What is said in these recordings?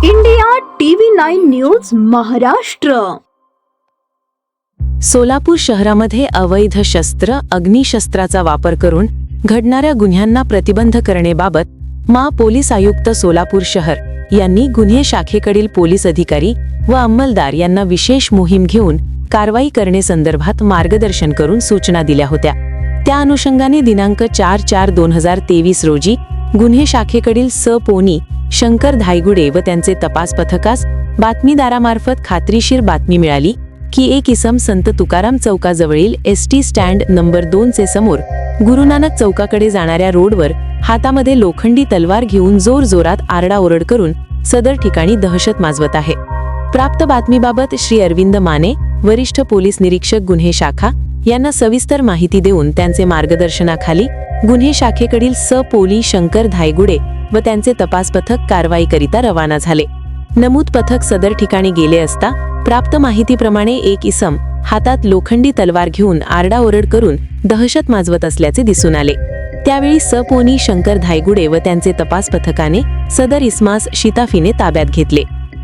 India TV 9 news Maharashtra. Solapur शहरामध्ये अवैध शस्त्र अग्निशस्त्राचा वापर करून घडणाऱ्या गुन्ह्यांना प्रतिबंध करण्याबाबत पोलीस आयुक्त सोलापूर शहर यांनी गुन्हे शाखेकडील पोलीस अधिकारी व अंमलदार यांना विशेष मोहीम घेऊन कारवाई करण्यासंदर्भात मार्गदर्शन करून सूचना दिल्या होत्या. त्या अनुषंगाने दिनांक 4/4/2023 रोजी गुन्हे शाखेकडील पोनी शंकर धायगुडे व त्यांचे तपास पथकास बातमीदारामार्फत खात्रीशीर बातमी मिळाली की एक इसम संत तुकाराम चौकाजवळील एसटी स्टँड नंबर 2 चे समोर गुरुनानक चौकाकडे जाणाऱ्या रोडवर हातामध्ये लोखंडी तलवार घेऊन जोरजोरात आरडाओरड करून सदर ठिकाणी दहशत माजवत आहे. प्राप्त बातमीबाबत श्री अरविंद माने, वरिष्ठ पोलीस निरीक्षक गुन्हे शाखा यांना सविस्तर माहिती देऊन त्यांचे मार्गदर्शनाखाली गुन्हे शाखेकडील पोली शंकर धायगुडे व त्यांचे तपास पथक कारवाईकरिता रवाना झाले. नमूद पथक सदर ठिकाणी गेले असता प्राप्त माहितीप्रमाणे एक इसम हातात लोखंडी तलवार घेऊन आरडाओरड करून दहशत माजवत असल्याचे दिसून आले. त्यावेळी पोनी शंकर धायगुडे व त्यांचे तपास पथकाने सदर इस्मास शिताफीने ताब्यात घेतले.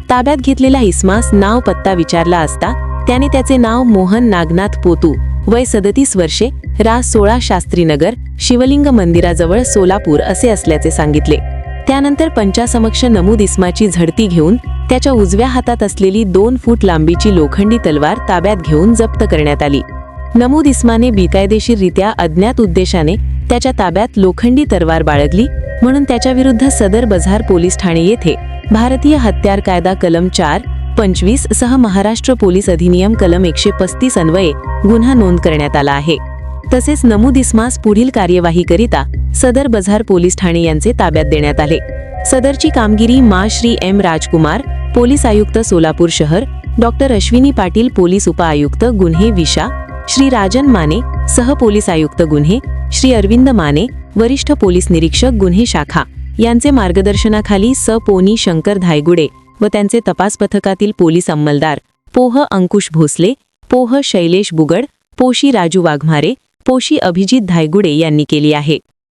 ताब्यात घेतलेला इस्मास नाव पत्ता विचारला असता त्याने त्याचे नाव मोहन नागनाथ पोतू, वय 37 वर्षे, रा 16 शास्त्रीनगर, शिवलिंग मंदिराजवळ सोलापूर असे असल्याचे सांगितले. त्यानंतर पंचासमक्ष नमूद इस्माची झडती घेऊन त्याच्या उजव्या हातात असलेली 2 फूट लांबीची लोखंडी तलवार ताब्यात घेऊन जप्त करण्यात आली. नमूद इस्माने बेकायदेशीररित्या अज्ञात उद्देशाने त्याच्या ताब्यात लोखंडी तलवार बाळगली म्हणून त्याच्याविरुद्ध सदर बझार पोलीस ठाणे येथे भारतीय हत्यार कायदा कलम 4(25) सह महाराष्ट्र पोलीस अधिनियम कलम 135 अन्वये गुन्हा नोंद करण्यात आला आहे. तसेच नमूद इस्मास पुढील कार्यवाहीकरिता सदर बझार पोलीस ठाणे यांचे ताब्यात देण्यात आले. सदरची कामगिरी श्री एम राजकुमार, पोलीस आयुक्त सोलापूर शहर, डॉक्टर अश्विनी पाटील, पोलीस उपआयुक्त गुन्हे विशा, श्री राजन माने, सह पोलीस आयुक्त गुन्हे, श्री अरविंद माने, वरिष्ठ पोलीस निरीक्षक गुन्हे शाखा यांचे मार्गदर्शनाखाली पोनी शंकर धायगुडे व त्यांचे तपास पथकातील पोलीस अंमलदार पोह अंकुश भोसले, पोह शैलेश बुगड, पोशी राजू वाघमारे, पोशी अभिजित धायगुडे यांनी केली आहे.